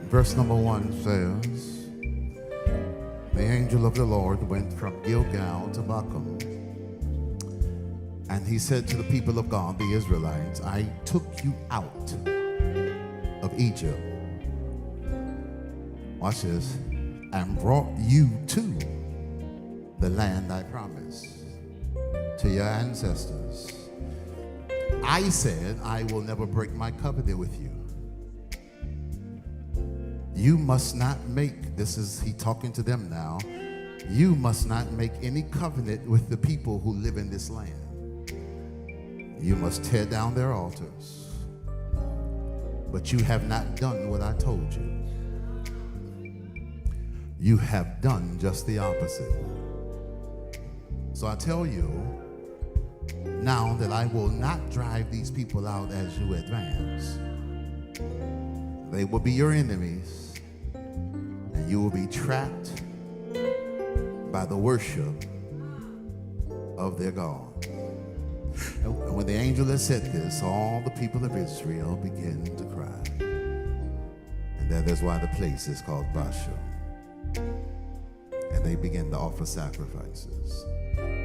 Verse number 1 says, the angel of the Lord went from Gilgal to Bochum, and he said to the people of God, the Israelites, I took you out of Egypt, watch this, and brought you to the land I promised to your ancestors. I said, I will never break my covenant with you. You must not make, this is he talking to them now, you must not make any covenant with the people who live in this land. You must tear down their altars. But you have not done what I told you. You have done just the opposite. So I tell you now that I will not drive these people out as you advance. They will be your enemies, and you will be trapped by the worship of their God. And when the angel had said this, all the people of Israel began to cry. And that is why the place is called Basha. And they began to offer sacrifices.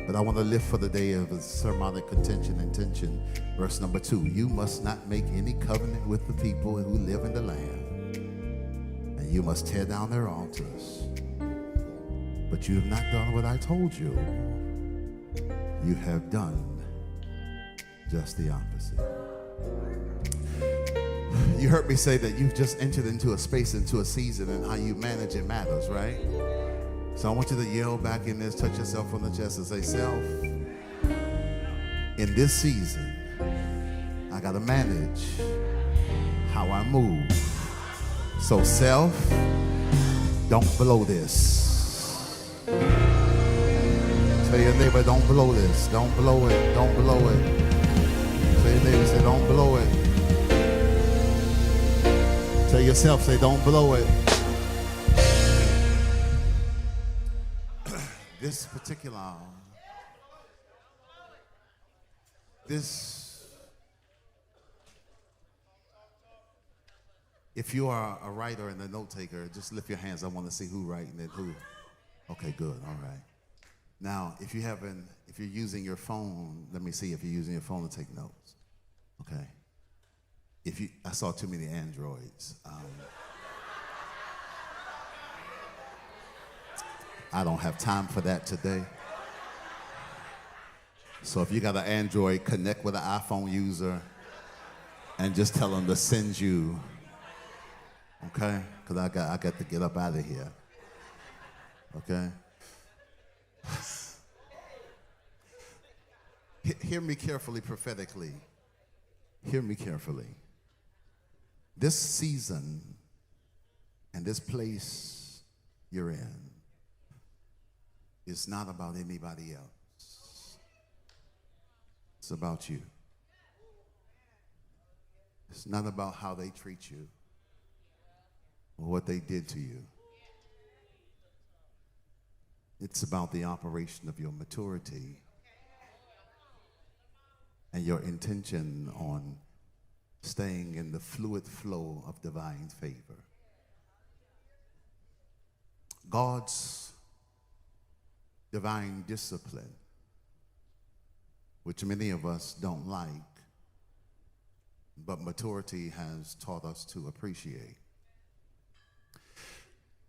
But I want to lift for the day of sermonic contention and tension. Verse number 2, you must not make any covenant with the people who live in the land. And you must tear down their altars. But you have not done what I told you. You have done just the opposite. You heard me say that you've just entered into a space, into a season, and how you manage it matters, right? So I want you to yell back in this, touch yourself on the chest and say, self, in this season, I gotta manage how I move. So self, don't blow this. Tell your neighbor, don't blow this. Don't blow it, don't blow it. Tell your neighbor, say, don't blow it. Tell yourself, say, don't blow it. This particular, if you are a writer and a note taker, just lift your hands. I want to see who writing it, who. Okay, good, all right. Now, if you're using your phone, let me see if you're using your phone to take notes. Okay. I saw too many Androids. I don't have time for that today. So if you got an Android, connect with an iPhone user and just tell them to send you, okay? Because I got to get up out of here, okay? Hear me carefully, prophetically. Hear me carefully. This season and this place you're in is not about anybody else. It's about you. It's not about how they treat you or what they did to you. It's about the operation of your maturity and your intention on staying in the fluid flow of divine favor. God's divine discipline, which many of us don't like, but maturity has taught us to appreciate.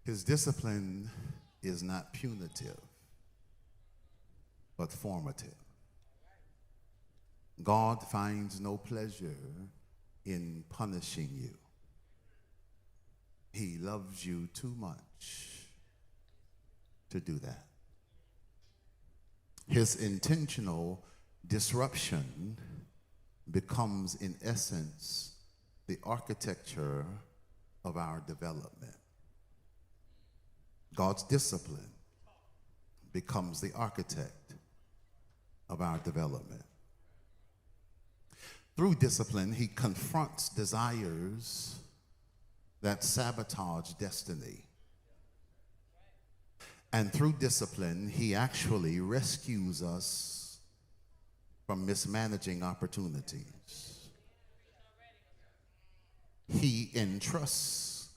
His discipline is not punitive, but formative. God finds no pleasure in punishing you. He loves you too much to do that. His intentional disruption becomes, in essence, the architecture of our development. God's discipline becomes the architect of our development. Through discipline, he confronts desires that sabotage destiny. And through discipline, he actually rescues us from mismanaging opportunities. He entrusts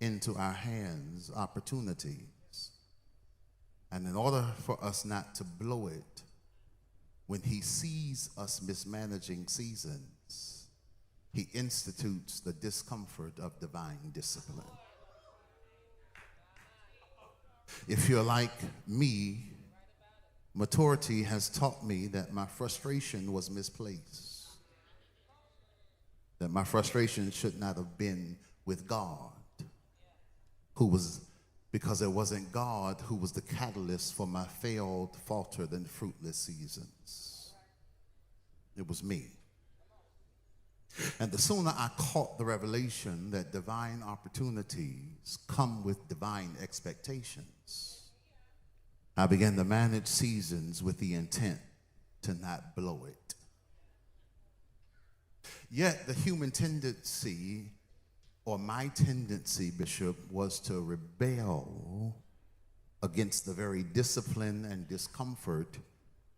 into our hands opportunities. And in order for us not to blow it, when he sees us mismanaging seasons, he institutes the discomfort of divine discipline. If you're like me, maturity has taught me that my frustration was misplaced, that my frustration should not have been with God, because it wasn't God who was the catalyst for my failed, faltered, and fruitless seasons. It was me. And the sooner I caught the revelation that divine opportunities come with divine expectations, I began to manage seasons with the intent to not blow it. Yet the human tendency, or my tendency, Bishop, was to rebel against the very discipline and discomfort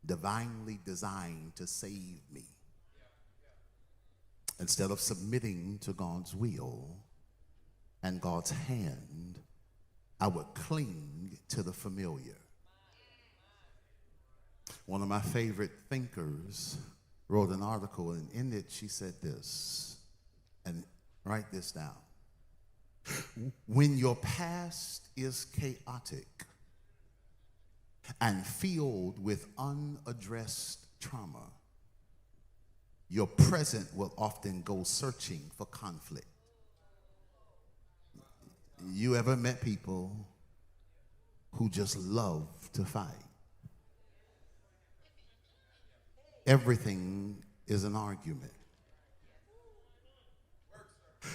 divinely designed to save me. Instead of submitting to God's will and God's hand, I would cling to the familiar. One of my favorite thinkers wrote an article, and in it she said this, and write this down. When your past is chaotic and filled with unaddressed trauma, your present will often go searching for conflict. You ever met people who just love to fight? Everything is an argument.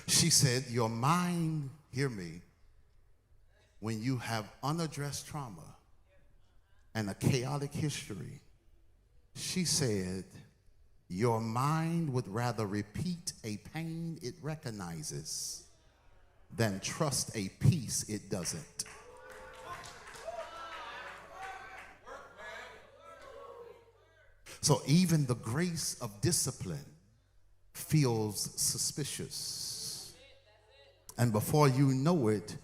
She said, your mind, hear me, when you have unaddressed trauma and a chaotic history, she said, your mind would rather repeat a pain it recognizes than trust a peace it doesn't. So even the grace of discipline feels suspicious. And before you know it,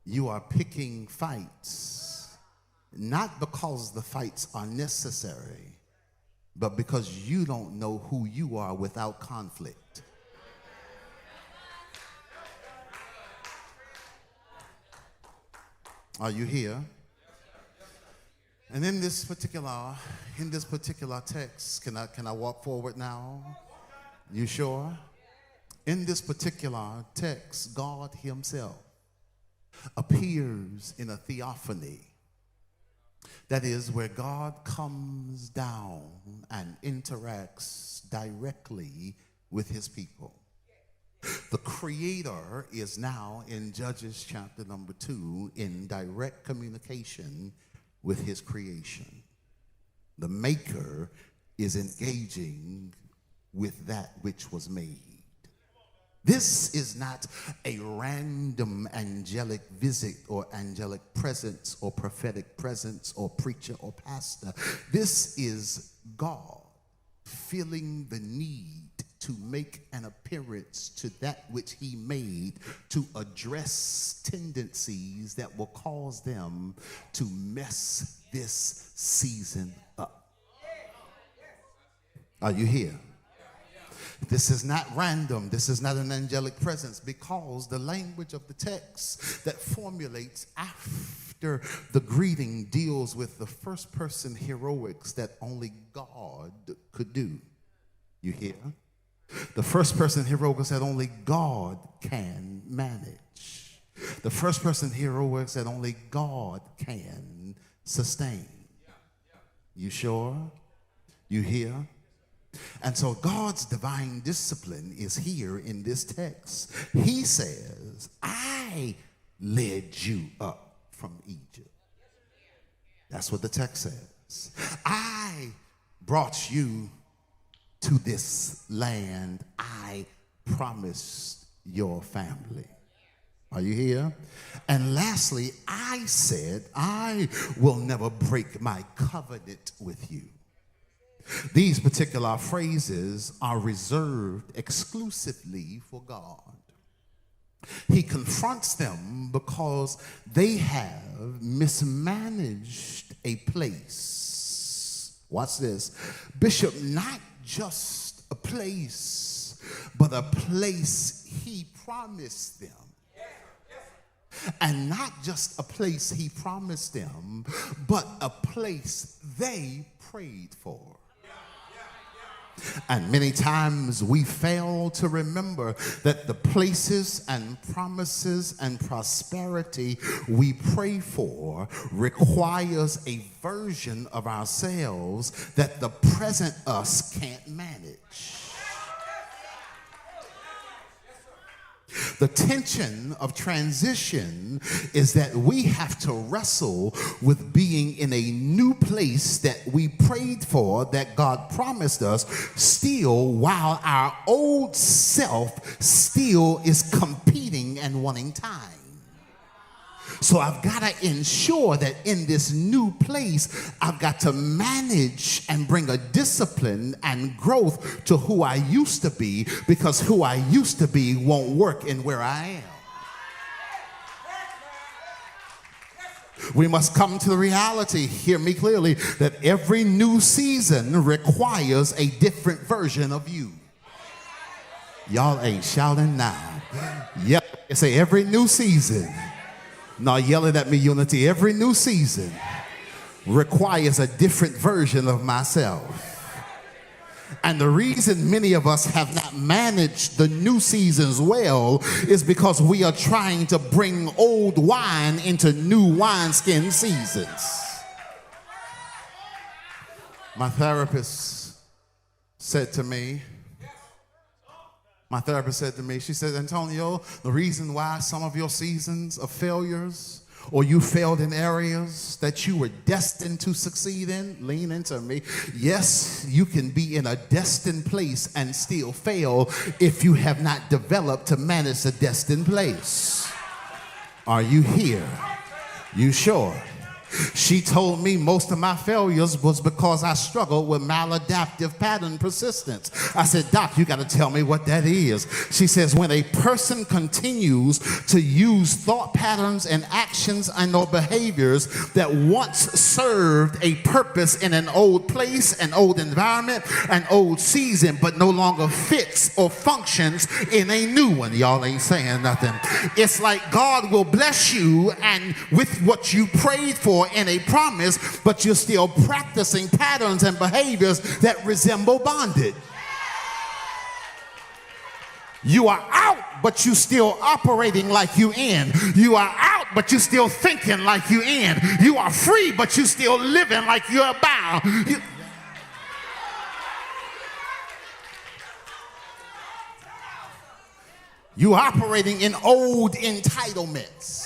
you are picking fights, not because the fights are necessary, but because you don't know who you are without conflict. Are you here? And in this particular text, can I walk forward now? You sure? In this particular text, God himself appears in a theophany. That is where God comes down and interacts directly with his people. The Creator is now in Judges chapter number 2 in direct communication with his creation. The Maker is engaging with that which was made. This is not a random angelic visit or angelic presence or prophetic presence or preacher or pastor. This is God feeling the need to make an appearance to that which he made to address tendencies that will cause them to mess this season up. Are you here? This is not random. This is not an angelic presence, because the language of the text that formulates after the greeting deals with the first person heroics that only God could do. You hear? The first person heroics that only God can manage. The first person heroics that only God can sustain. You sure? You hear? And so God's divine discipline is here in this text. He says, I led you up from Egypt. That's what the text says. I brought you to this land I promised your family. Are you here? And lastly, I said, I will never break my covenant with you. These particular phrases are reserved exclusively for God. He confronts them because they have mismanaged a place. Watch this. Bishop, not just a place, but a place he promised them. And not just a place he promised them, but a place they prayed for. And many times we fail to remember that the places and promises and prosperity we pray for requires a version of ourselves that the present us can't manage. The tension of transition is that we have to wrestle with being in a new place that we prayed for, that God promised us, still while our old self still is competing and wanting time. So I've got to ensure that in this new place, I've got to manage and bring a discipline and growth to who I used to be, because who I used to be won't work in where I am. We must come to the reality, hear me clearly, that every new season requires a different version of you. Y'all ain't shouting now. Yep, say every new season. Now yell it at me, Unity. Every new season requires a different version of myself. And the reason many of us have not managed the new seasons well is because we are trying to bring old wine into new wineskin seasons. My therapist said to me, she said, Antonio, the reason why some of your seasons of failures, or you failed in areas that you were destined to succeed in, lean into me. Yes, you can be in a destined place and still fail if you have not developed to manage the destined place. Are you here? You sure? She told me most of my failures was because I struggled with maladaptive pattern persistence. I said, Doc, you got to tell me what that is. She says, when a person continues to use thought patterns and actions and or behaviors that once served a purpose in an old place, an old environment, an old season, but no longer fits or functions in a new one. Y'all ain't saying nothing. It's like God will bless you and with what you prayed for in a promise, but you're still practicing patterns and behaviors that resemble bondage. You are out, but you still operating like you in. You are out, but you still thinking like you in. You are free, but you still living like you're bound. You operating in old entitlements.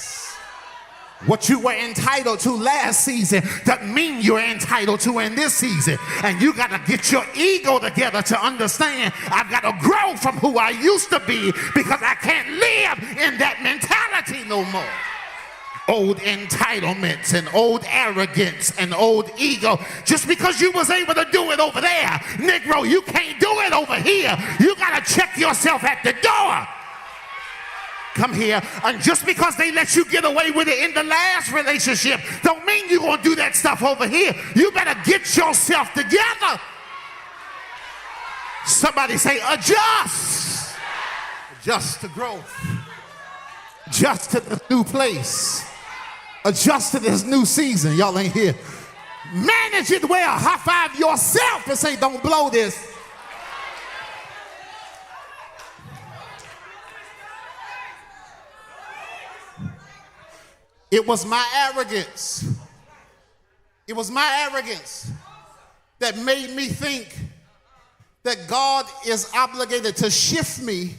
What you were entitled to last season doesn't mean you're entitled to in this season. And you got to get your ego together to understand I've got to grow from who I used to be, because I can't live in that mentality no more. Old entitlements and old arrogance and old ego. Just because you was able to do it over there, Negro, you can't do it over here. You got to check yourself at the door. Come here, and just because they let you get away with it in the last relationship don't mean you're going to do that stuff over here. You better get yourself together. Somebody say adjust. Adjust to growth. Adjust to the new place. Adjust to this new season. Y'all ain't here. Manage it well. High five yourself and say, don't blow this. It was my arrogance. It was my arrogance that made me think that God is obligated to shift me,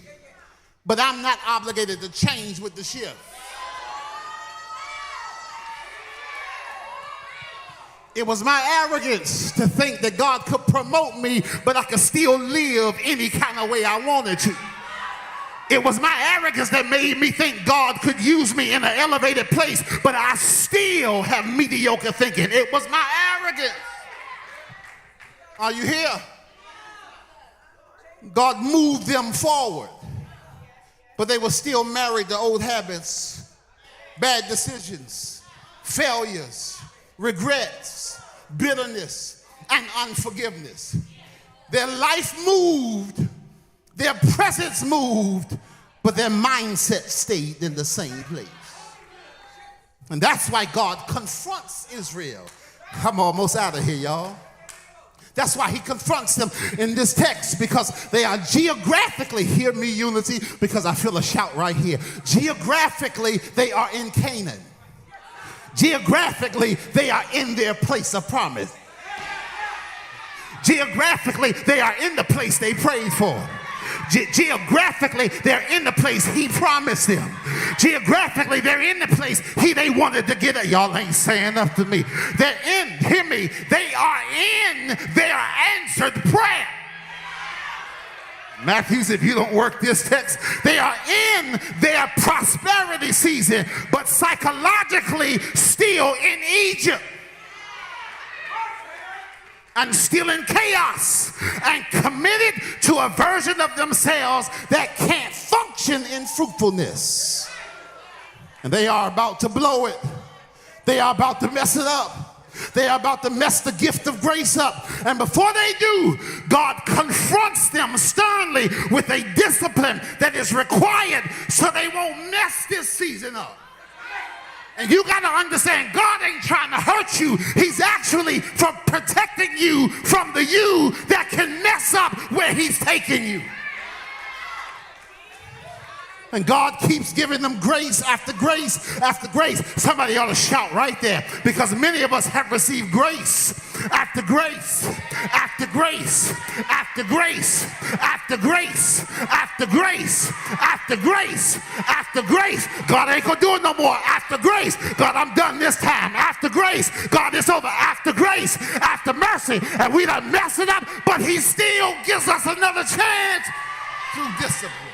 but I'm not obligated to change with the shift. It was my arrogance to think that God could promote me, but I could still live any kind of way I wanted to. It was my arrogance that made me think God could use me in an elevated place, but I still have mediocre thinking. It was my arrogance. Are you here? God moved them forward. but they were still married to old habits, bad decisions, failures, regrets, bitterness, and unforgiveness. Their life moved, their presence moved, but their mindset stayed in the same place. And that's why God confronts Israel. I'm almost out of here, y'all. That's why he confronts them in this text, because they are geographically, hear me, Unity, because I feel a shout right here. Geographically, they are in Canaan. Geographically, they are in their place of promise. Geographically, they are in the place they prayed for. Geographically, they're in the place he promised them. Geographically, they're in the place they wanted to get at. Y'all ain't saying nothing to me. They're in, hear me, they are in their answered prayer. Matthews, if you don't work this text, they are in their prosperity season, but psychologically still in Egypt. And still in chaos, and committed to a version of themselves that can't function in fruitfulness. And they are about to blow it. They are about to mess it up. They are about to mess the gift of grace up. And before they do, God confronts them sternly with a discipline that is required so they won't mess this season up. And you got to understand, God ain't trying to hurt you. He's actually protecting you from the you that can mess up where he's taking you. And God keeps giving them grace after grace after grace. Somebody ought to shout right there, because many of us have received grace after grace after grace after grace after grace after grace after grace after grace. God ain't gonna do it no more. After grace, God, I'm done this time. After grace, God, it's over. After grace, after mercy, and we done messed it up, but he still gives us another chance through discipline.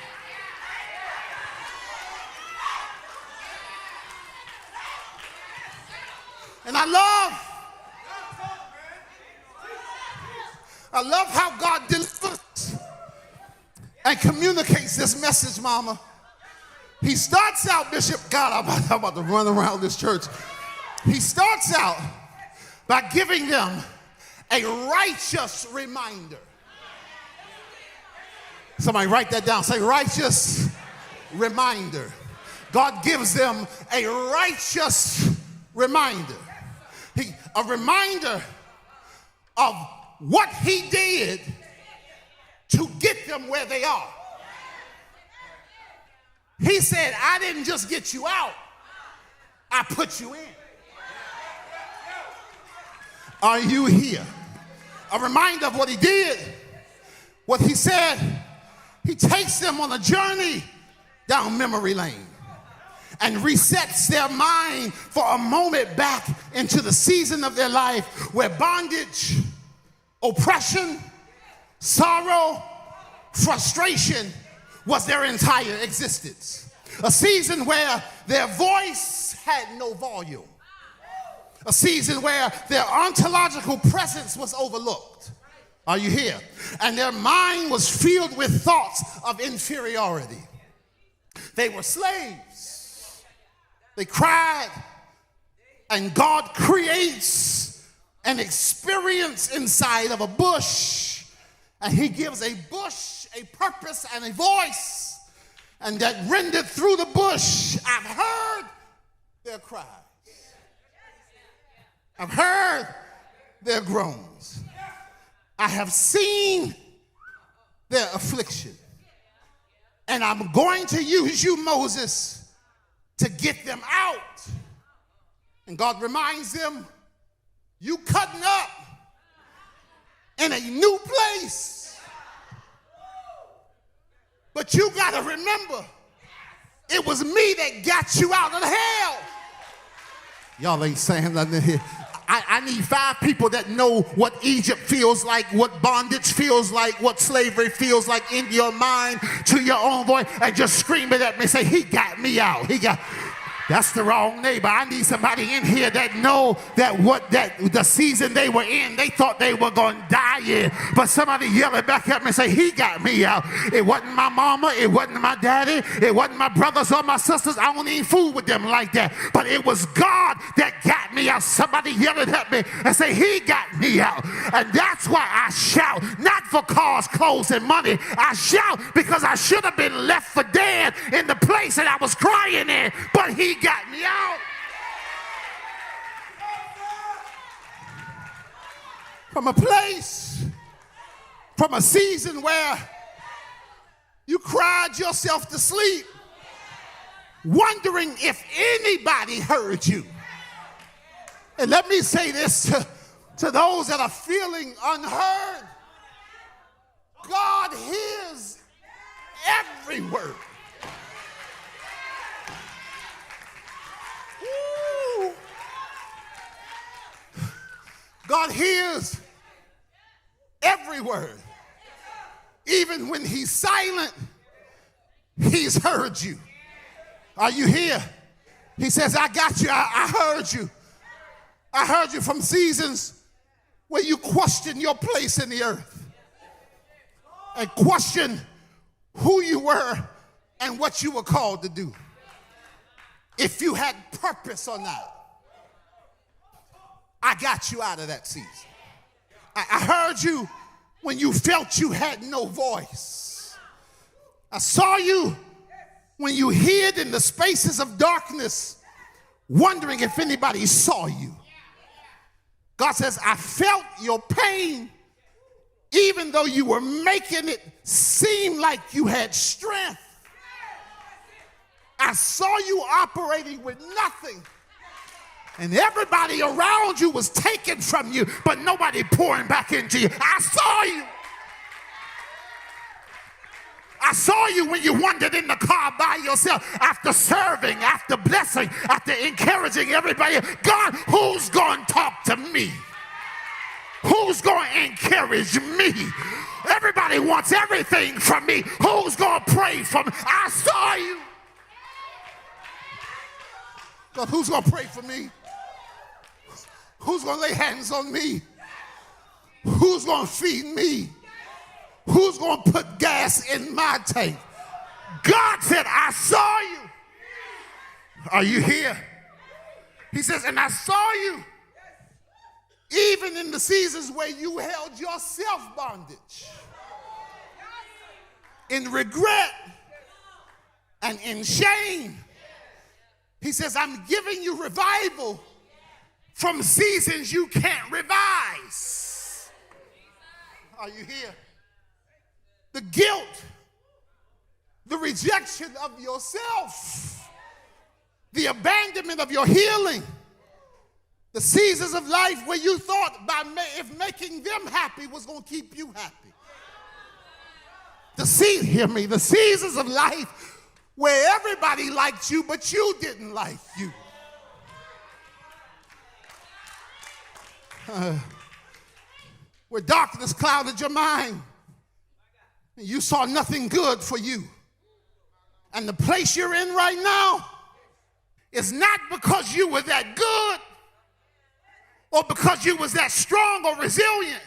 And I love how God delivers and communicates this message, Mama. He starts out, Bishop, God, I'm about to run around this church. He starts out by giving them a righteous reminder. Somebody write that down. Say righteous reminder. God gives them a righteous reminder. A reminder of what he did to get them where they are. He said, I didn't just get you out, I put you in. Are you here? A reminder of what he did, what he said. He takes them on a journey down memory lane and resets their mind for a moment back into the season of their life where bondage, oppression, sorrow, frustration was their entire existence. A season where their voice had no volume. A season where their ontological presence was overlooked. Are you here? And their mind was filled with thoughts of inferiority. They were slaves. They cried, and God creates an experience inside of a bush, and he gives a bush a purpose and a voice, and that rendered through the bush, I've heard their cries. I've heard their groans. I have seen their affliction, and I'm going to use you, Moses, to get them out. And God reminds them, you cutting up in a new place. But you got to remember, it was me that got you out of hell. Y'all ain't saying nothing here. I need 5 people that know what Egypt feels like, what bondage feels like, what slavery feels like in your mind, to your own voice, and just scream it at me. Say, he got me out. That's the wrong neighbor. I need somebody in here that know that the season they were in, they thought they were going to die in. But somebody yell it back at me and say, he got me out. It wasn't my mama. It wasn't my daddy. It wasn't my brothers or my sisters. I don't even fool with them like that. But it was God that got me out. Somebody yell it at me and say, he got me out. And that's why I shout. Not for cars, clothes, and money. I shout because I should have been left for dead in the place that I was crying in. But he got me out. From a place, from a season where you cried yourself to sleep, wondering if anybody heard you. And let me say this to those that are feeling unheard. God hears every word. God hears every word. Even when he's silent, he's heard you. Are you here? He says, I got you. I heard you. I heard you from seasons where you questioned your place in the earth and questioned who you were and what you were called to do. If you had purpose or not. I got you out of that season. I heard you when you felt you had no voice. I saw you when you hid in the spaces of darkness, wondering if anybody saw you. God says, I felt your pain, even though you were making it seem like you had strength. I saw you operating with nothing. And everybody around you was taken from you, but nobody pouring back into you. I saw you. I saw you when you wandered in the car by yourself after serving, after blessing, after encouraging everybody. God, who's going to talk to me? Who's going to encourage me? Everybody wants everything from me. Who's going to pray for me? I saw you. God, who's going to pray for me? Who's going to lay hands on me? Who's going to feed me? Who's going to put gas in my tank? God said, I saw you. Are you here? He says, and I saw you even in the seasons where you held yourself bondage, in regret and in shame. He says, I'm giving you revival from seasons you can't revise. Are you here? The guilt, the rejection of yourself, the abandonment of your healing, the seasons of life where you thought if making them happy was going to keep you happy. Hear me, the seasons of life where everybody liked you, but you didn't like you. Where darkness clouded your mind and you saw nothing good for you. And the place you're in right now is not because you were that good or because you was that strong or resilient.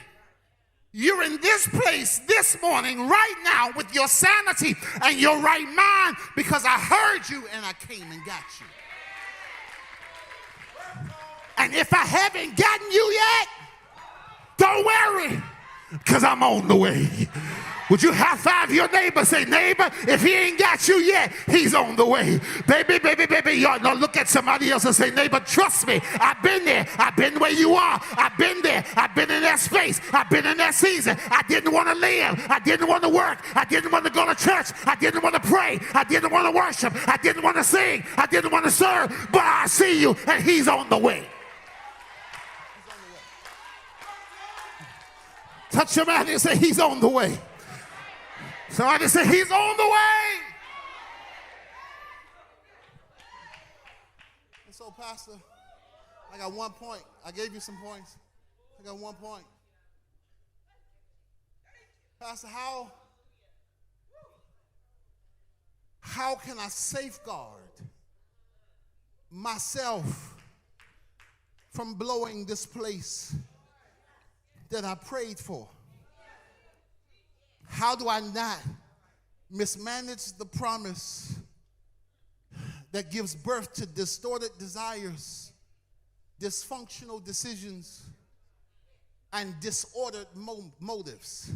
You're in this place this morning right now with your sanity and your right mind because I heard you and I came and got you. And if I haven't gotten you yet, don't worry, because I'm on the way. Would you high five your neighbor? Say, neighbor, if he ain't got you yet, he's on the way. Baby, y'all know, look at somebody else and say, neighbor, trust me. I've been there. I've been where you are. I've been there. I've been in that space. I've been in that season. I didn't want to live. I didn't want to work. I didn't want to go to church. I didn't want to pray. I didn't want to worship. I didn't want to sing. I didn't want to serve. But I see you, and he's on the way. Touch your man and say, he's on the way. Somebody say, he's on the way. And so, Pastor, I got 1 point. I gave you some points. I got 1 point. Pastor, how can I safeguard myself from blowing this place that I prayed for? How do I not mismanage the promise that gives birth to distorted desires, dysfunctional decisions, and disordered motives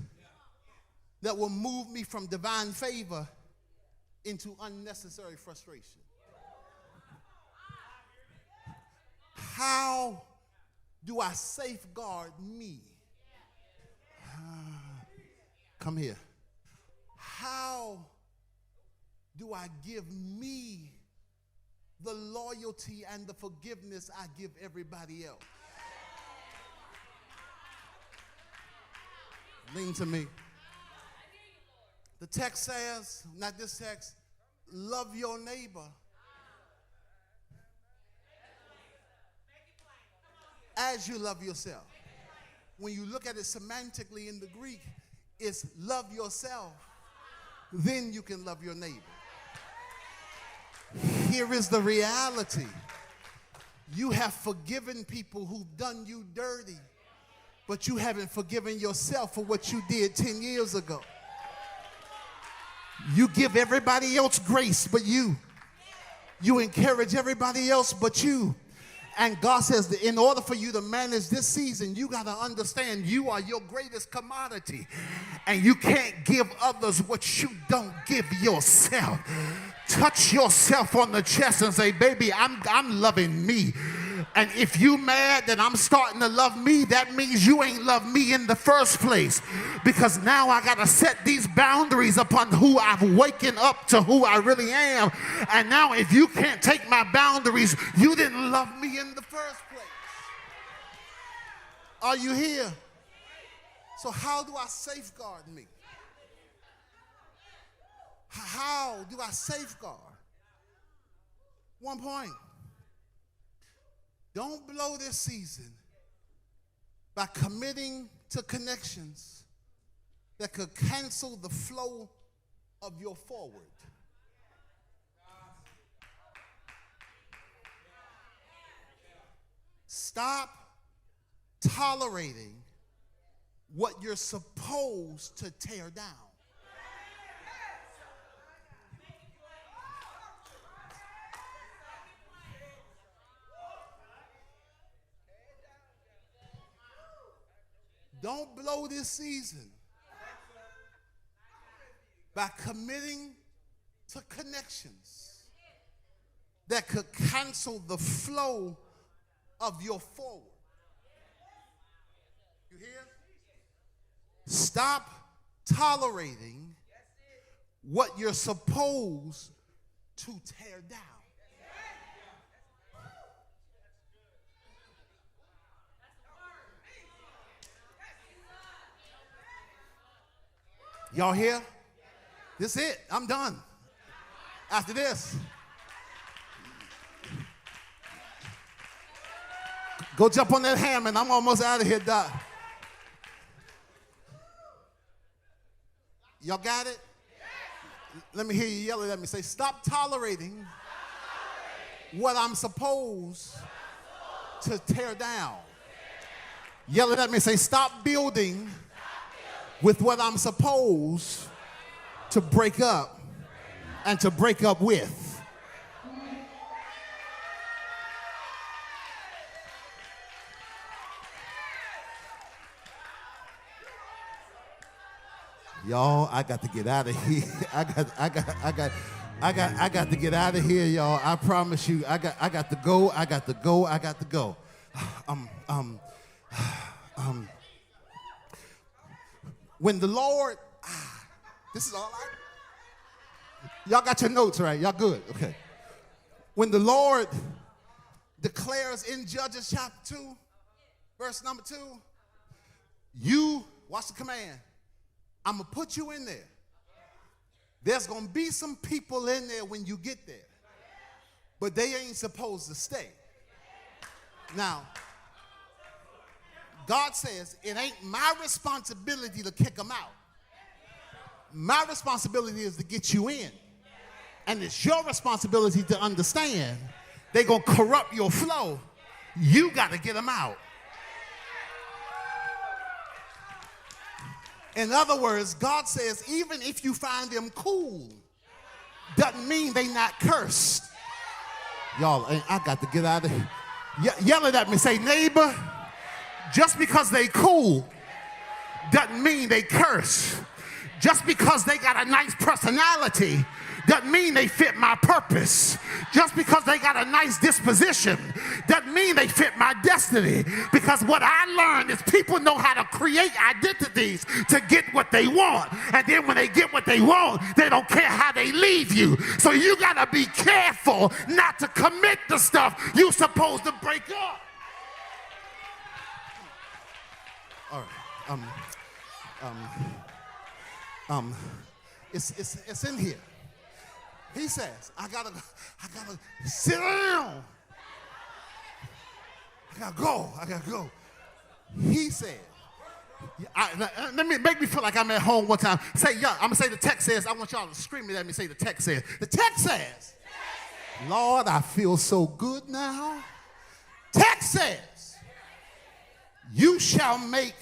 that will move me from divine favor into unnecessary frustration? How do I safeguard me? Come here. How do I give me the loyalty and the forgiveness I give everybody else? Lean to me. The text says, not this text, love your neighbor as you love yourself. When you look at it semantically in the Greek, it's love yourself, then you can love your neighbor. Here is the reality. You have forgiven people who've done you dirty, but you haven't forgiven yourself for what you did 10 years ago. You give everybody else grace but you. You encourage everybody else but you. And God says that in order for you to manage this season, you got to understand you are your greatest commodity. And you can't give others what you don't give yourself. Touch yourself on the chest and say, baby, I'm loving me. And if you mad that I'm starting to love me, that means you ain't loved me in the first place. Because now I got to set these boundaries upon who I've waken up to who I really am. And now if you can't take my boundaries, you didn't love me in the first place. Are you here? So how do I safeguard me? How do I safeguard? One point. Don't blow this season by committing to connections that could cancel the flow of your forward. Stop tolerating what you're supposed to tear down. Don't blow this season by committing to connections that could cancel the flow of your forward. You hear? Stop tolerating what you're supposed to tear down. Y'all here? This is it. I'm done. After this, go jump on that ham and I'm almost out of here, Doc. Y'all got it? Let me hear you yell at me. Say, stop tolerating what I'm supposed to tear down. Yell it at me. Say, stop building with what I'm supposed to break up and to break up with. Y'all, I got to get out of here. I got to get out of here, y'all. I promise you, I got to go. When the Lord, this is all y'all got your notes, right? Y'all good, okay. When the Lord declares in Judges chapter 2, verse number 2, you, watch the command, I'm going to put you in there. There's going to be some people in there when you get there, but they ain't supposed to stay. Now, God says it ain't my responsibility to kick them out. My responsibility is to get you in. And it's your responsibility to understand They're going to corrupt your flow. You got to get them out. In other words, God says, even if you find them cool, doesn't mean they not cursed. Y'all, I got to get out of here. Yell it at me. Say, neighbor, just because they cool doesn't mean they curse. Just because they got a nice personality doesn't mean they fit my purpose. Just because they got a nice disposition doesn't mean they fit my destiny. Because what I learned is people know how to create identities to get what they want. And then when they get what they want, they don't care how they leave you. So you got to be careful not to commit the stuff you're supposed to break up. All right. It's in here. He says, I gotta sit down. I gotta go. He said, let me make me feel like I'm at home one time. Say, yeah, I'm gonna say the text says, I want y'all to scream it at me, say the text says. The text says, Lord, I feel so good now. Text says, you shall make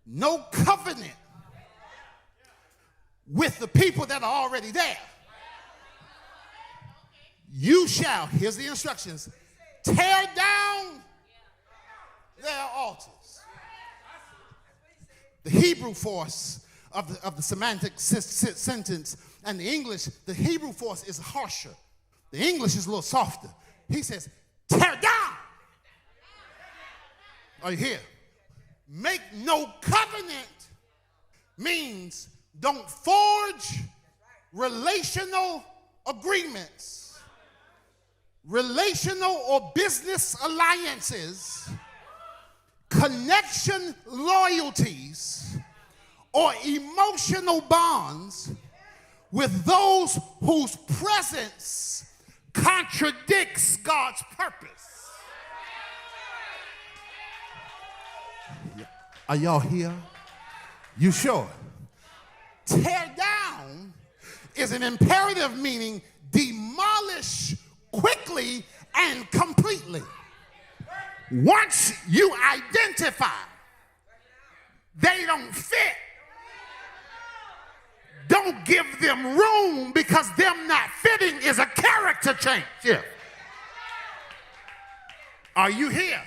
no covenant with the people that are already there. You shall, here's the instructions, tear down their altars. The Hebrew force of the semantic sentence and the English, the Hebrew force is harsher. The English is a little softer. He says, tear down. Are you here? Make no covenant means don't forge relational agreements. Relational or business alliances, connection loyalties, or emotional bonds with those whose presence contradicts God's purpose. Are y'all here? You sure? Tear down is an imperative meaning demolish quickly and completely. Once you identify they don't fit, don't give them room, because them not fitting is a character change. Yeah. Are you here?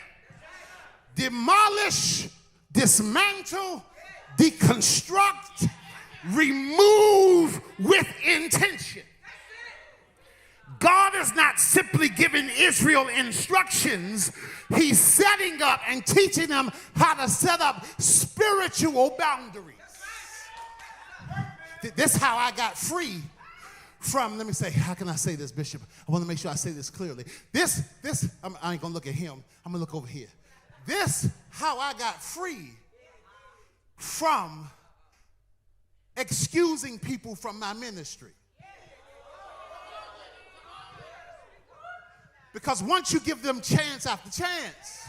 Demolish, dismantle, deconstruct, remove with intention. God is not simply giving Israel instructions. He's setting up and teaching them how to set up spiritual boundaries. This is how I got free from, let me say, how can I say this, Bishop? I want to make sure I say this clearly. I ain't going to look at him. I'm going to look over here. This, how I got free from excusing people from my ministry. Because once you give them chance after chance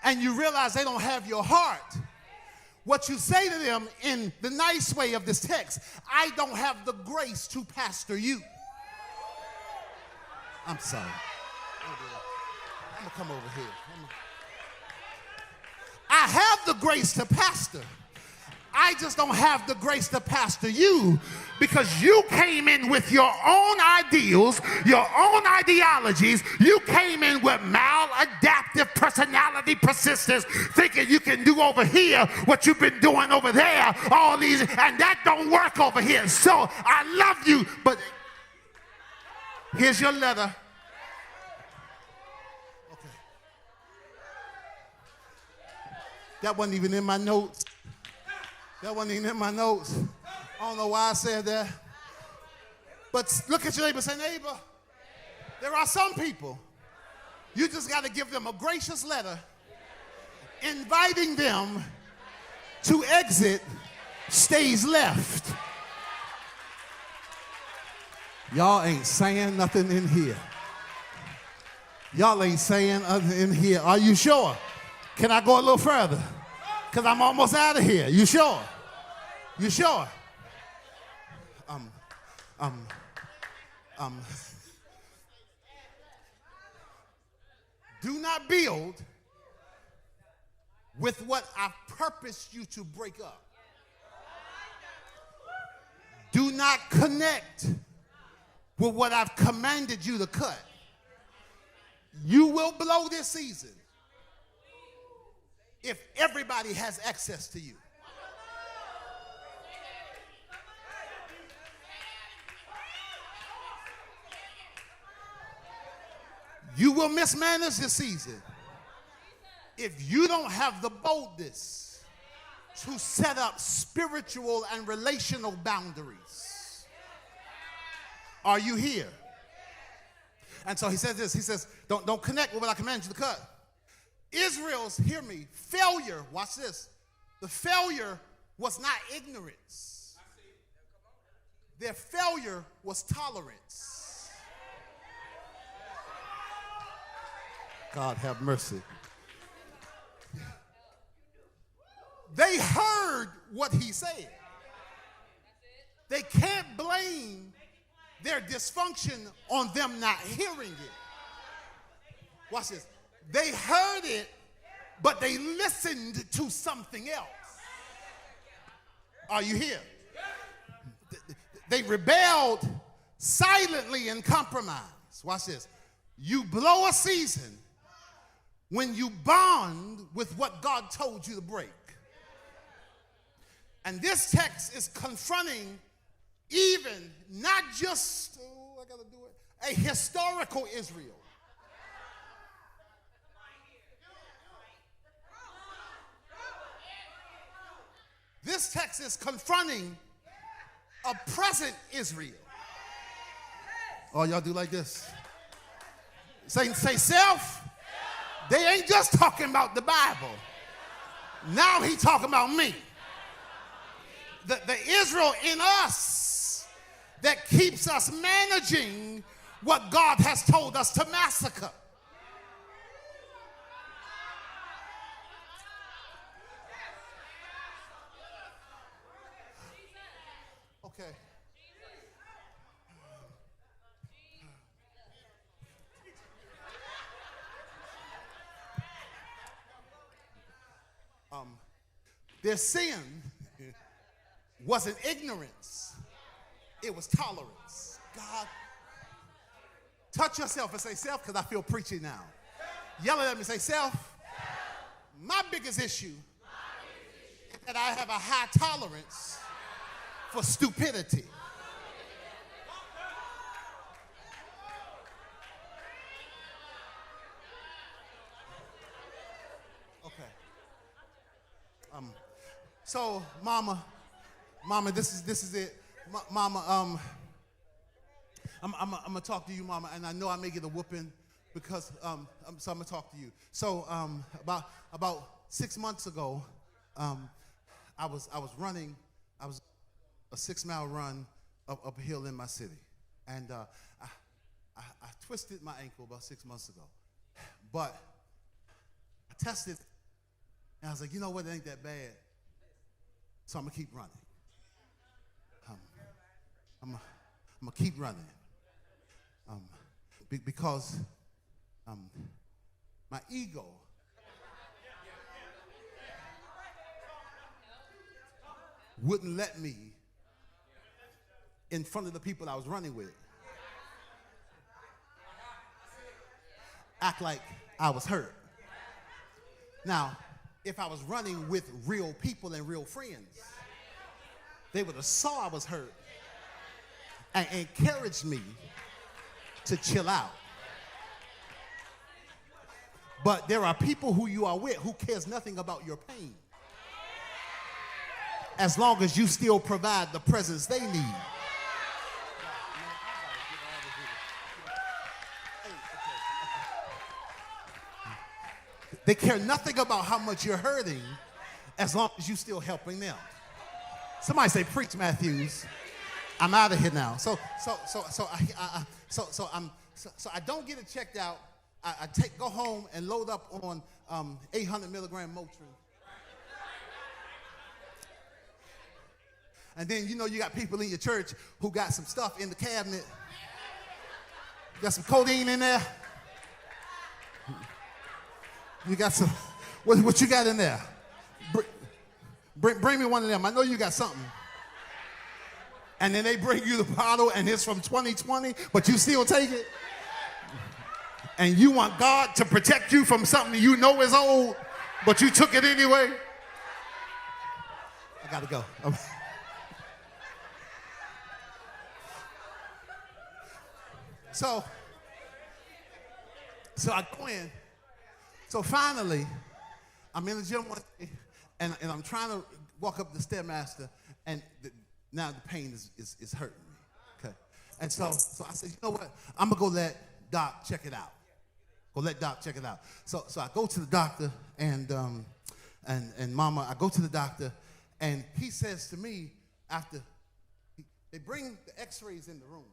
and you realize they don't have your heart, what you say to them in the nice way of this text, I don't have the grace to pastor you. I'm sorry. I'm going to come over here. I have the grace to pastor. I just don't have the grace to pastor you, because you came in with your own ideals, your own ideologies. You came in with maladaptive personality persistence, thinking you can do over here what you've been doing over there, all these, and that don't work over here. So I love you, but here's your letter. Okay. That wasn't even in my notes. That wasn't even in my notes. I don't know why I said that. But look at your neighbor and say, neighbor, there are some people, you just got to give them a gracious letter inviting them to exit stage left. Y'all ain't saying nothing in here. Y'all ain't saying nothing in here. Are you sure? Can I go a little further? Because I'm almost out of here. You sure? You sure? Do not build with what I've purposed you to break up. Do not connect with what I've commanded you to cut. You will blow this season if everybody has access to you. You will mismanage this season if you don't have the boldness to set up spiritual and relational boundaries. Are you here? And so he says this. He says, don't connect with what I command you to cut. Israel's, hear me, failure, watch this. The failure was not ignorance. Their failure was tolerance. God have mercy. They heard what he said. They can't blame their dysfunction on them not hearing it. Watch this. They heard it, but they listened to something else. Are you here? They rebelled silently and compromised. Watch this. You blow a season when you bond with what God told you to break. And this text is confronting even not just, I gotta do it, a historical Israel. This text is confronting a present Israel. Oh, y'all do like this? Say self. They ain't just talking about the Bible. Now he talking about me. The Israel in us that keeps us managing what God has told us to massacre. Okay. Their sin wasn't ignorance, it was tolerance. God, touch yourself and say self, because I feel preachy now. Yell at me, say self. My biggest issue is that I have a high tolerance for stupidity. Okay. So, Mama, this is it. Mama, I'm gonna talk to you, Mama, and I know I may get a whooping because so I'm gonna talk to you. So, about 6 months ago, I was running. I was a 6-mile run up a hill in my city, and I twisted my ankle about 6 months ago, but I tested, and I was like, you know what, it ain't that bad. So I'm gonna keep running. I'm gonna keep running. Because my ego wouldn't let me, in front of the people I was running with, act like I was hurt. Now, if I was running with real people and real friends, they would have saw I was hurt and encouraged me to chill out. But there are people who you are with who cares nothing about your pain, as long as you still provide the presence they need. They care nothing about how much you're hurting as long as you're still helping them. Somebody say, preach, Matthews. I'm out of here now. So I don't get it checked out. I go home and load up on 800 milligram Motrin. And then, you know, you got people in your church who got some stuff in the cabinet. Got some codeine in there. You got some, what you got in there? Bring me one of them. I know you got something. And then they bring you the bottle and it's from 2020, but you still take it? And you want God to protect you from something you know is old, but you took it anyway? I gotta go. So I go in. So finally, I'm in the gym one day, and I'm trying to walk up the Stairmaster, and now the pain is hurting me. Okay, and so I said, you know what? I'm gonna go let Doc check it out. Go let Doc check it out. So I go to the doctor, and Mama, I go to the doctor, and he says to me after they bring the X-rays in the room,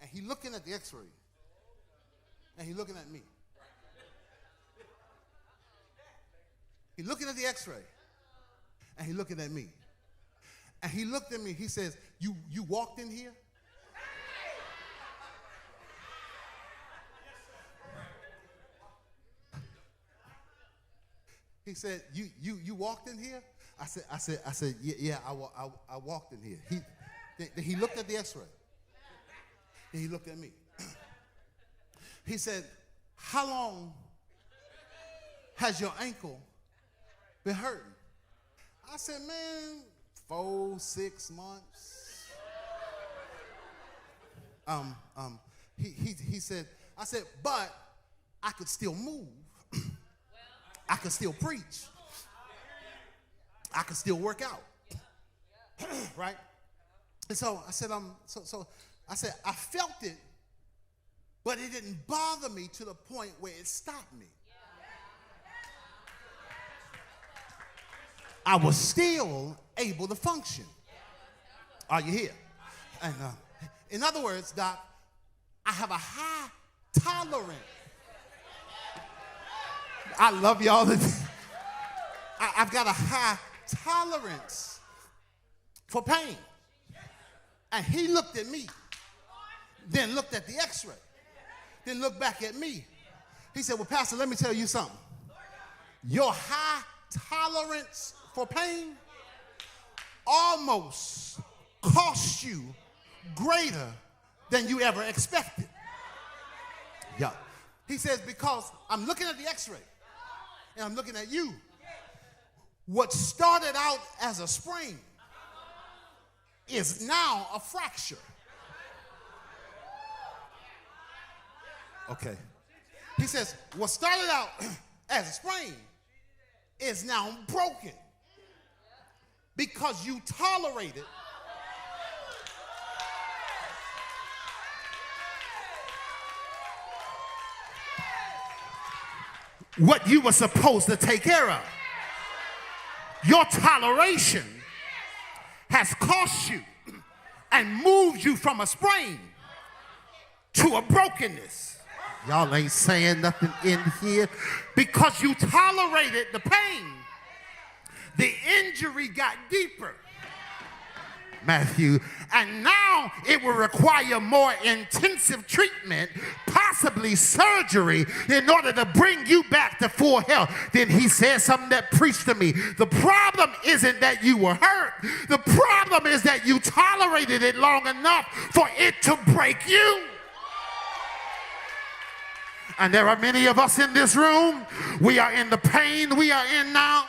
and he looking at the X-ray, and he looking at me. He looking at the X-ray, and he looking at me. And he looked at me, he says, you walked in here? He said, you walked in here? I said, yeah, I walked in here. He looked at the X-ray, and he looked at me. He said, how long has your ankle been hurting? I said, man, 4-6 months. He said, I said, but I could still move. I could still preach. I could still work out. Right? And so I said, I said, I felt it, but it didn't bother me to the point where it stopped me. I was still able to function. Are you here? And in other words, Doc, I have a high tolerance. I love y'all. I've got a high tolerance for pain. And he looked at me, then looked at the X-ray, then looked back at me. He said, well, Pastor, let me tell you something. Your high tolerance for pain almost cost you greater than you ever expected. Yeah. He says, because I'm looking at the X-ray and I'm looking at you. What started out as a sprain is now a fracture. Okay. He says, what started out as a sprain is now broken because you tolerated what you were supposed to take care of. Your toleration has cost you and moved you from a sprain to a brokenness. Y'all ain't saying nothing in here. Because you tolerated the pain, the injury got deeper. Matthew, and now it will require more intensive treatment, possibly surgery, in order to bring you back to full health. Then he said something that preached to me. The problem isn't that you were hurt. The problem is that you tolerated it long enough for it to break you. And there are many of us in this room. We are in the pain we are in now.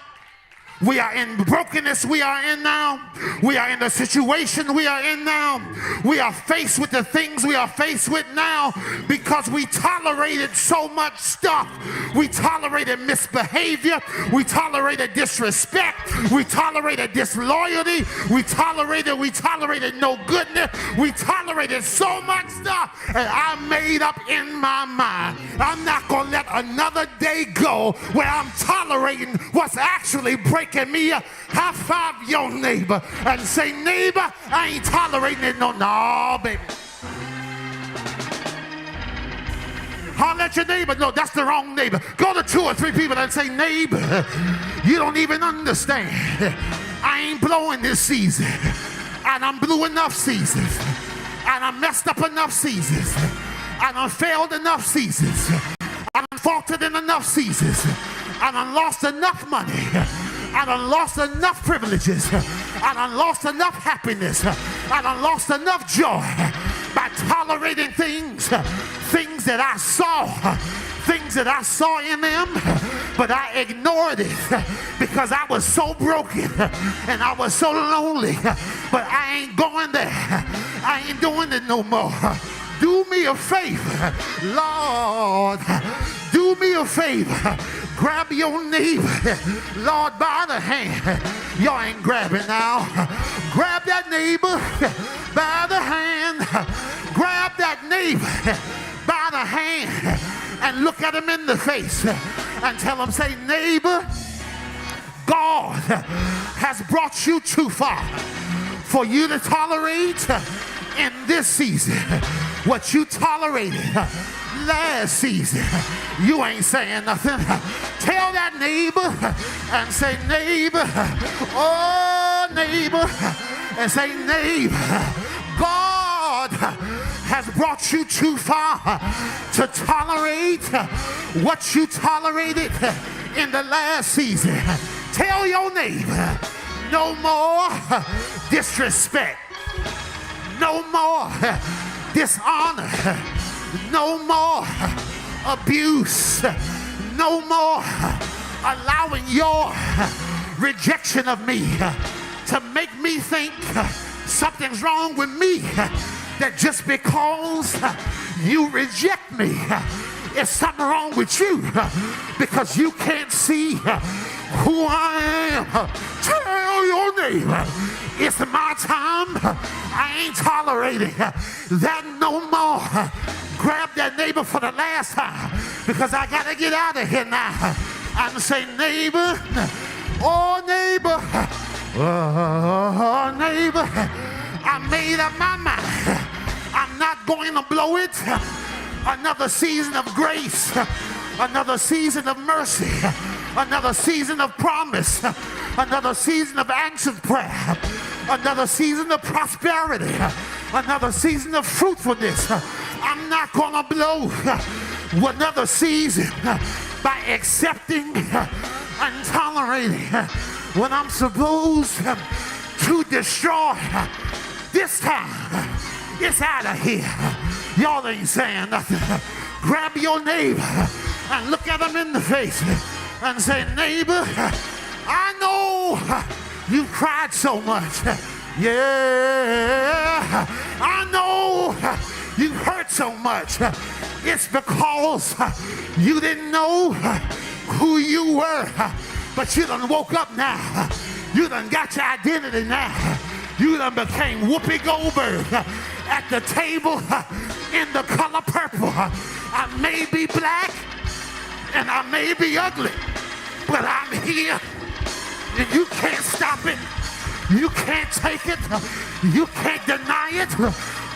We are in brokenness we are in now. We are in the situation we are in now. We are faced with the things we are faced with now because we tolerated so much stuff. We tolerated misbehavior. We tolerated disrespect. We tolerated disloyalty. We tolerated no goodness. We tolerated so much stuff. And I made up in my mind, I'm not going to let another day go where I'm tolerating what's actually breaking me. High five your neighbor and say, neighbor, I ain't tolerating it. No, baby. Holler at your neighbor. No, that's the wrong neighbor. Go to 2 or 3 people and say, neighbor, you don't even understand. I ain't blowing this season. And I'm blew enough seasons. And I messed up enough seasons. And I failed enough seasons. I done faltered in enough seasons. I done lost enough money. I done lost enough privileges. I done lost enough happiness. I done lost enough joy by tolerating things that I saw in them, but I ignored it because I was so broken and I was so lonely. But I ain't going there. I ain't doing it no more. Do me a favor, Lord. Do me a favor. Grab your neighbor, Lord, by the hand. Y'all ain't grabbing now. Grab that neighbor by the hand. Grab that neighbor by the hand and look at him in the face and tell him, say, neighbor, God has brought you too far for you to tolerate in this season what you tolerated last season. You ain't saying nothing. Tell that neighbor and say, neighbor, oh neighbor, and say, neighbor, God has brought you too far to tolerate what you tolerated in the last season. Tell your neighbor, no more disrespect, no more dishonor, no more abuse, no more allowing your rejection of me to make me think something's wrong with me, that just because you reject me, it's something wrong with you because you can't see who I am. Tell your neighbor, it's my time. I ain't tolerating that no more. Grab that neighbor for the last time because I got to get out of here now. And say, neighbor, oh neighbor, oh neighbor, I made up my mind. I'm not going to blow it. Another season of grace, another season of mercy, another season of promise, another season of answered prayer, another season of prosperity, another season of fruitfulness. I'm not going to blow another season by accepting and tolerating what I'm supposed to destroy. This time, it's out of here. Y'all ain't saying nothing. Grab your neighbor and look at him in the face and say, neighbor, I know you've cried so much. Yeah, I know you've hurt so much. It's because you didn't know who you were, but you done woke up now. You done got your identity now. You done became Whoopi Goldberg at the table in the color purple. I may be black and I may be ugly, but I'm here and you can't stop it. You can't take it. You can't deny it.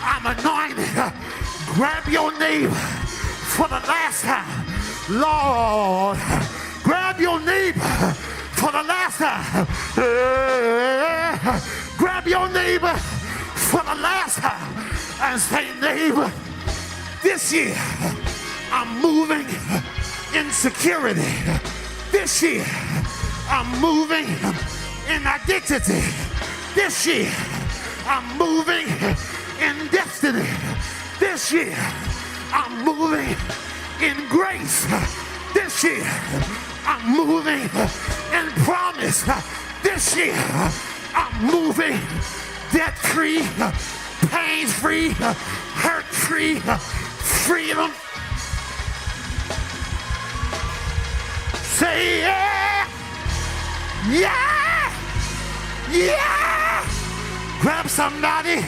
I'm anointed. Grab your neighbor for the last time. Lord, grab your neighbor for the last time. Grab your neighbor for the last time and say, neighbor, this year I'm moving in security. This year I'm moving in identity. This year I'm moving in destiny. This year I'm moving in grace. This year I'm moving in promise. This year I'm moving debt-free, pain-free, hurt-free, freedom. Say yeah, yeah, yeah. Grab somebody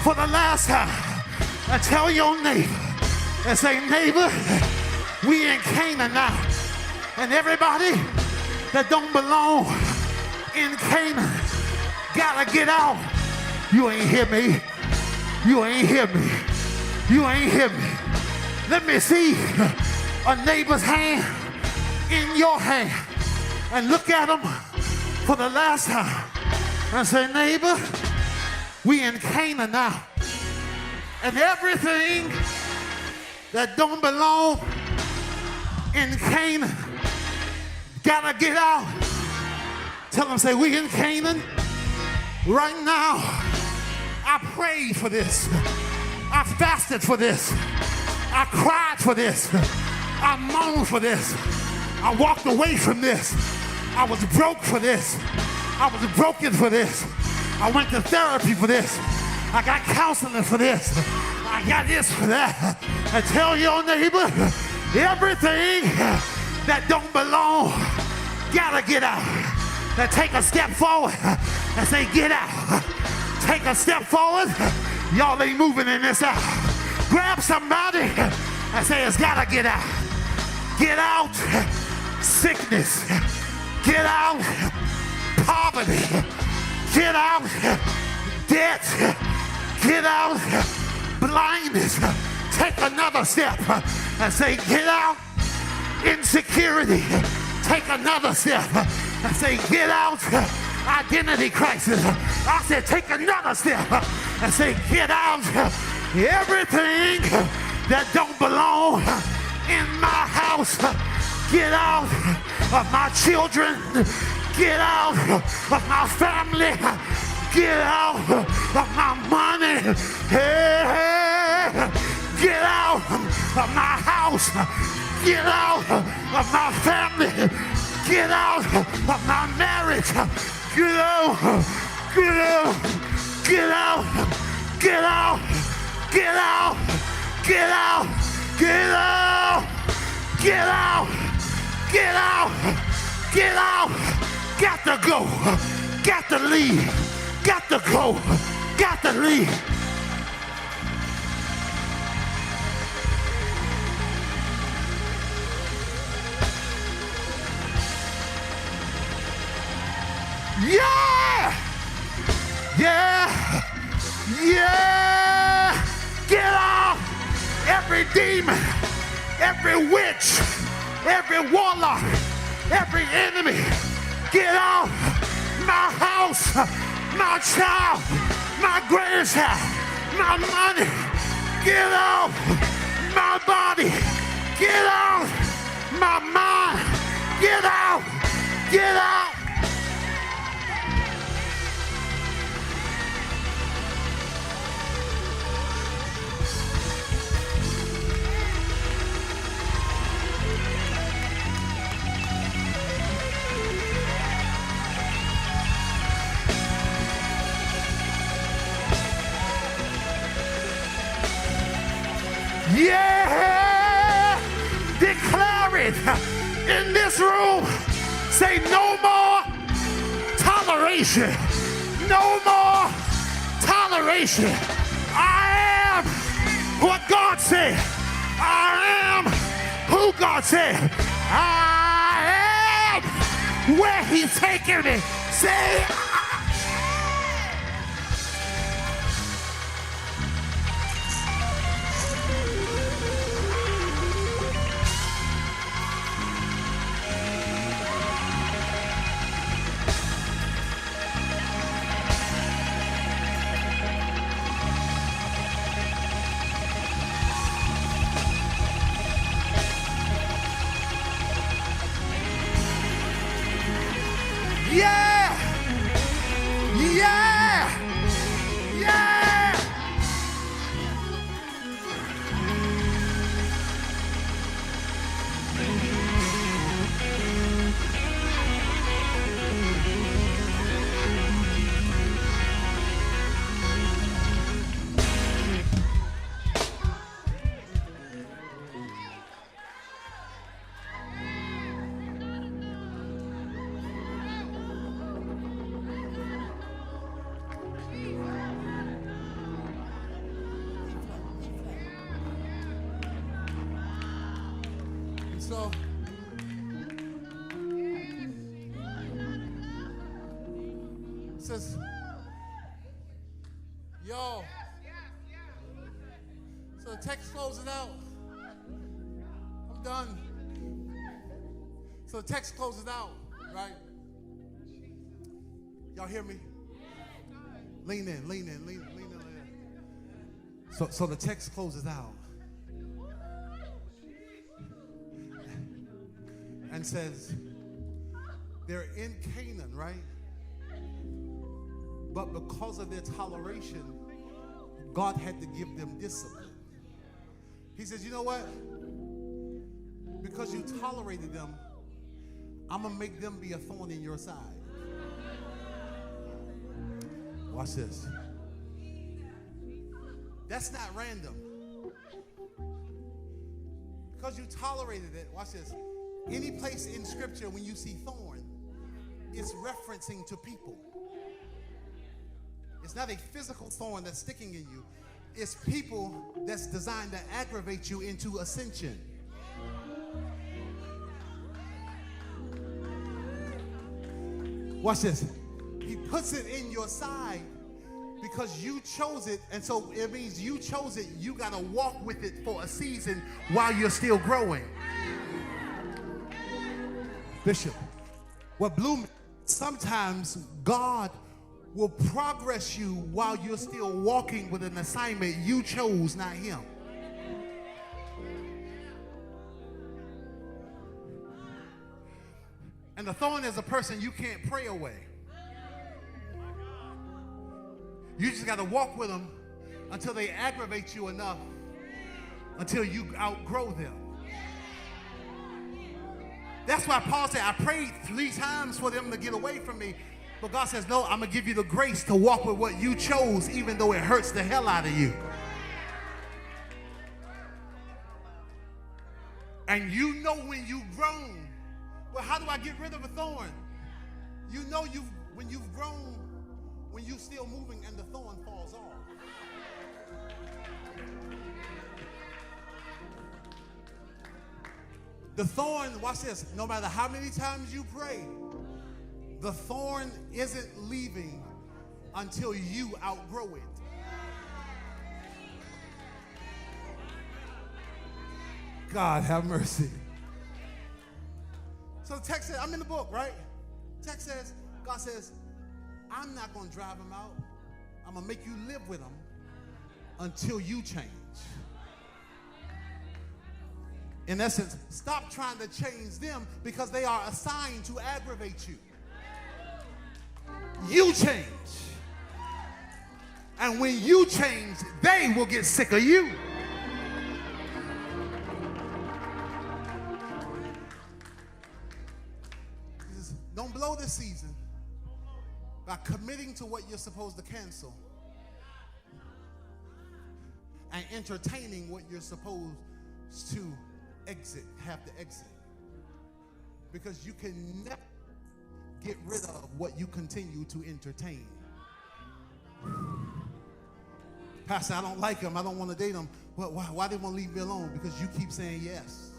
for the last time and tell your neighbor and say, neighbor, we in Canaan now. And everybody that don't belong in Canaan gotta get out. You ain't hear me. You ain't hear me. You ain't hear me. Let me see a neighbor's hand in your hand and look at them for the last time and say, neighbor, we in Canaan now. And everything that don't belong in Canaan. Gotta get out. Tell them, say, we in Canaan right now. I prayed for this. I fasted for this. I cried for this. I moaned for this. I walked away from this. I was broke for this. I was broken for this. I went to therapy for this. I got counseling for this. I got this for that. And tell your neighbor, everything that don't belong, gotta get out. Now take a step forward and say, get out. Take a step forward. Y'all ain't moving in this out. Grab somebody and say, it's gotta get out. Get out sickness. Get out poverty. Get out debt. Get out blindness. Take another step and say, get out insecurity. Take another step and say, get out identity crisis. I said, take another step and say, get out everything that don't belong in my house. Get out of my children. Get out of my family. Get out of my money. Hey, get out of my house. Get out of my family. Get out of my marriage. Get out. Get out. Get out. Get out. Get out. Get out. Get out. Get out. Get out. Get out. Got to go. Got to leave. Got to go. Got to leave. Yeah! Yeah! Yeah! Get out! Every demon, every witch, every warlock, every enemy, get out! My house, my child, my grandchild, my money, get out! My body, get out! My mind, get out! Get out! Yeah! Declare it in this room. Say no more toleration. No more toleration. I am what God said. I am who God said. I am where He's taking me. Say, yeah! Yeah! Yeah! So, it says, yo. So the text closes out. I'm done. So the text closes out, right? Y'all hear me? Lean in, lean in, lean in, lean in. So the text closes out. and says, they're in Canaan, right? But because of their toleration, God had to give them discipline. He says, you know what? Because you tolerated them, I'm going to make them be a thorn in your side. Watch this. That's not random. Because you tolerated it, watch this. Any place in Scripture when you see thorn, it's referencing to people. It's not a physical thorn that's sticking in you. It's people that's designed to aggravate you into ascension. Watch this. He puts it in your side because you chose it, and so it means you chose it. You got to walk with it for a season while you're still growing. Bishop, what blew me, sometimes God will progress you while you're still walking with an assignment you chose, not him. And the thorn is a person you can't pray away. You just got to walk with them until they aggravate you enough, until you outgrow them. That's why Paul said, I prayed 3 times for them to get away from me. But God says, no, I'm going to give you the grace to walk with what you chose, even though it hurts the hell out of you. And you know when you've grown. Well, how do I get rid of a thorn? You know when you've grown, when you're still moving and the thorn falls off. The thorn, watch this, no matter how many times you pray, the thorn isn't leaving until you outgrow it. God have mercy. So the text says, I'm in the book, right? The text says, God says, I'm not going to drive them out. I'm going to make you live with them until you change. In essence, stop trying to change them because they are assigned to aggravate you. You change. And when you change, they will get sick of you. Don't blow this season by committing to what you're supposed to cancel and entertaining what you're supposed to have to exit. Because you can never get rid of what you continue to entertain. Pastor, I don't like him. I don't want to date him. Well, why they want to leave me alone? Because you keep saying yes.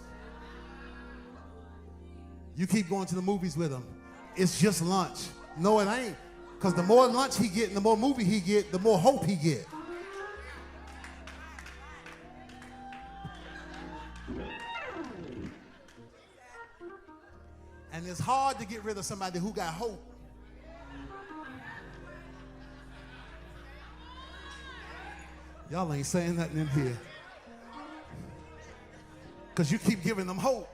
You keep going to the movies with him. It's just lunch. No, it ain't. Because the more lunch he get and the more movie he get, the more hope he get. And it's hard to get rid of somebody who got hope. Y'all ain't saying nothing in here. Because you keep giving them hope.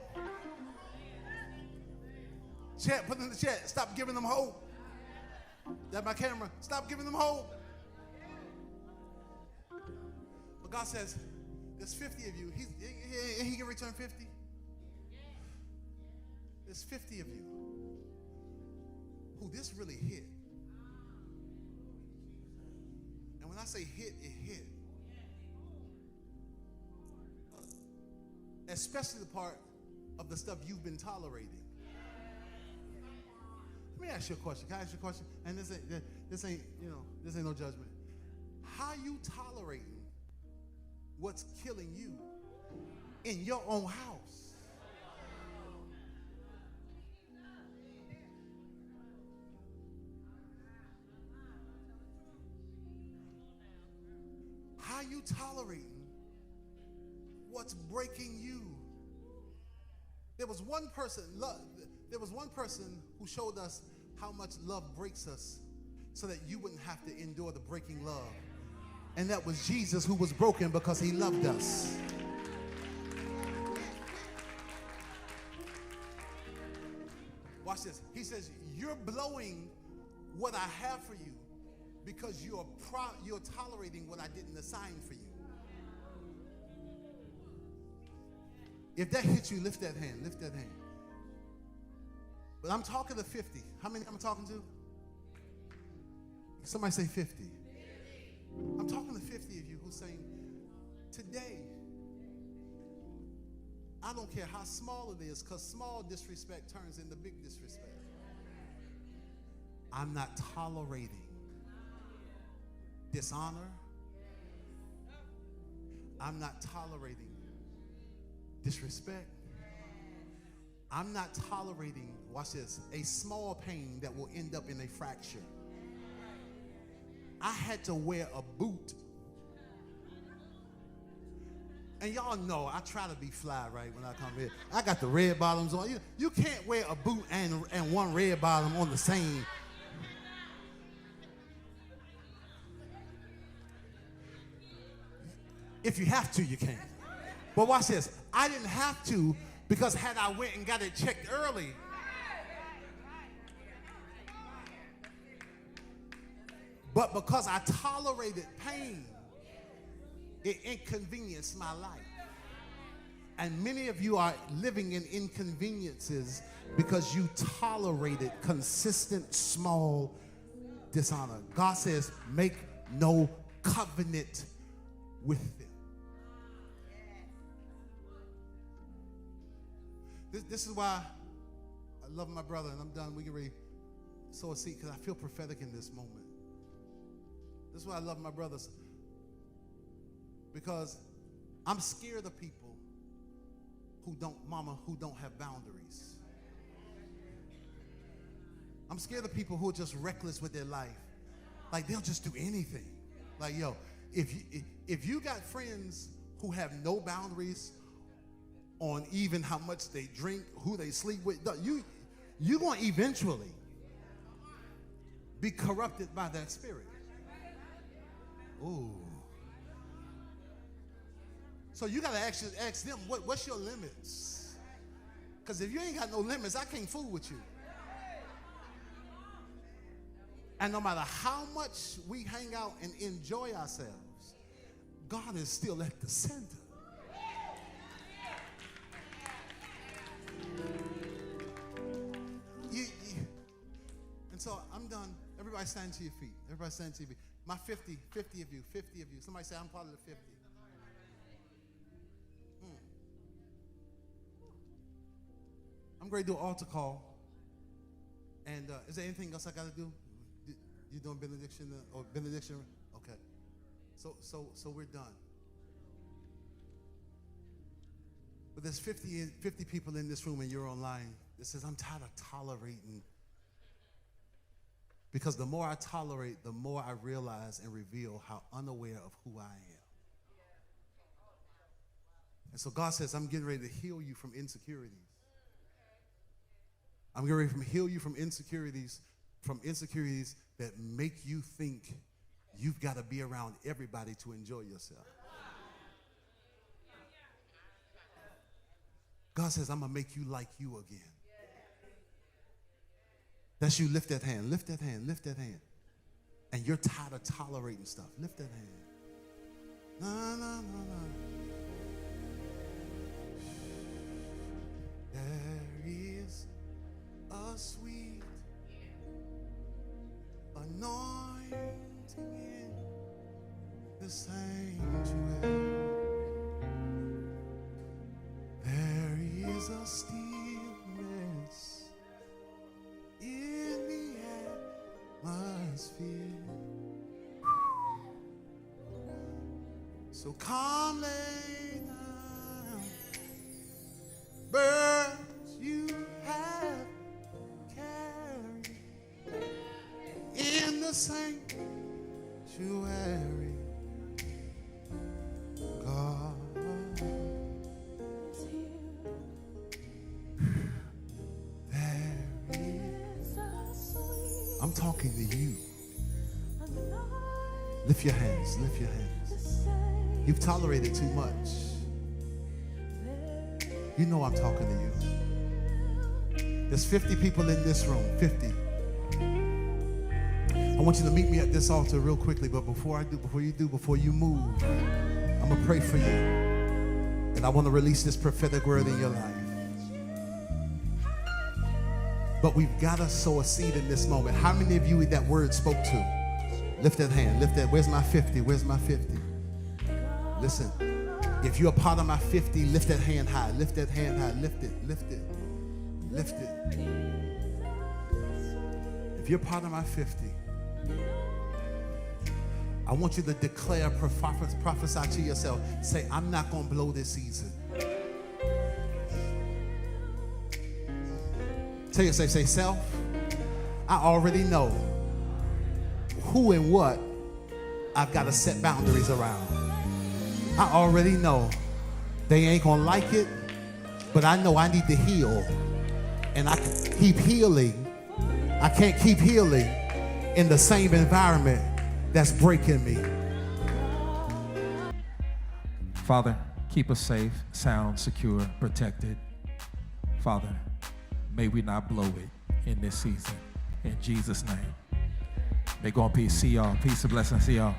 Chat, put in the chat. Stop giving them hope. That's my camera. Stop giving them hope. But God says, there's 50 of you. He can return 50. There's 50 of you who this really hit. And when I say hit, it hit. Especially the part of the stuff you've been tolerating. Let me ask you a question. Can I ask you a question? And this ain't no judgment. How you tolerating what's killing you in your own house? How you tolerating what's breaking you? There was one person who showed us how much love breaks us so that you wouldn't have to endure the breaking love. And that was Jesus, who was broken because he loved us. watch this. He says, you're blowing what I have for you because you're tolerating what I didn't assign for you. If that hits you, lift that hand. Lift that hand. But I'm talking to 50. How many am I talking to? Somebody say 50. I'm talking to 50 of you who's saying, today, I don't care how small it is, because small disrespect turns into big disrespect. I'm not tolerating dishonor. I'm not tolerating disrespect. I'm not tolerating, watch this, a small pain that will end up in a fracture. I had to wear a boot. And y'all know I try to be fly, right, when I come here. I got the red bottoms on. You can't wear a boot and one red bottom on the same. If you have to, you can. But watch this. I didn't have to, because had I went and got it checked early, but because I tolerated pain, it inconvenienced my life. And many of you are living in inconveniences because you tolerated consistent small dishonor. God says, make no covenant with them. This is why I love my brother, and I'm done. We can ready to sow a seed because I feel prophetic in this moment. This is why I love my brothers, because I'm scared of people who don't have boundaries. I'm scared of people who are just reckless with their life. Like, they'll just do anything. Like, yo, if you got friends who have no boundaries on even how much they drink, who they sleep with, you're going to eventually be corrupted by that spirit. Ooh. So you got to actually ask them, what's your limits? Because if you ain't got no limits, I can't fool with you. And no matter how much we hang out and enjoy ourselves, God is still at the center. And so I'm done. Everybody stand to your feet. Everybody stand to your feet. My 50 of you. Somebody say, I'm part of the 50. I'm going to do an altar call. And is there anything else I got to do? You doing benediction or benediction? Okay. So we're done. But there's 50 people in this room and you're online that says, I'm tired of tolerating. Because the more I tolerate, the more I realize and reveal how unaware of who I am. And so God says, I'm getting ready to heal you from insecurities. I'm getting ready to heal you from insecurities that make you think you've got to be around everybody to enjoy yourself. God says, I'm going to make you like you again. That's you. Lift that hand. Lift that hand. Lift that hand. And you're tired of tolerating stuff. Lift that hand. No, no, no, no. There is a sweet anointing in the sanctuary. There is a stillness in the atmosphere. So come lay down burdens you have carried in the sanctuary. God, I'm talking to you. Lift your hands, lift your hands. You've tolerated too much. You know I'm talking to you. There's 50 people in this room, 50. I want you to meet me at this altar real quickly, but before you move, I'm going to pray for you. And I want to release this prophetic word in your life. But we've got to sow a seed in this moment. How many of you that word spoke to? Lift that hand, lift that. Where's my 50? Where's my 50? Listen, if you're a part of my 50, lift that hand high, lift that hand high, lift it, lift it, lift it. If you're part of my 50, I want you to declare, prophesy to yourself. Say, I'm not going to blow this season. Tell yourself, say, self, I already know who and what I've got to set boundaries around. I already know they ain't going to like it, but I know I need to heal. And I can keep healing. I can't keep healing in the same environment that's breaking me. Father, keep us safe, sound, secure, protected. Father, may we not blow it in this season. In Jesus' name. May go in peace. See y'all. Peace and blessings. See y'all.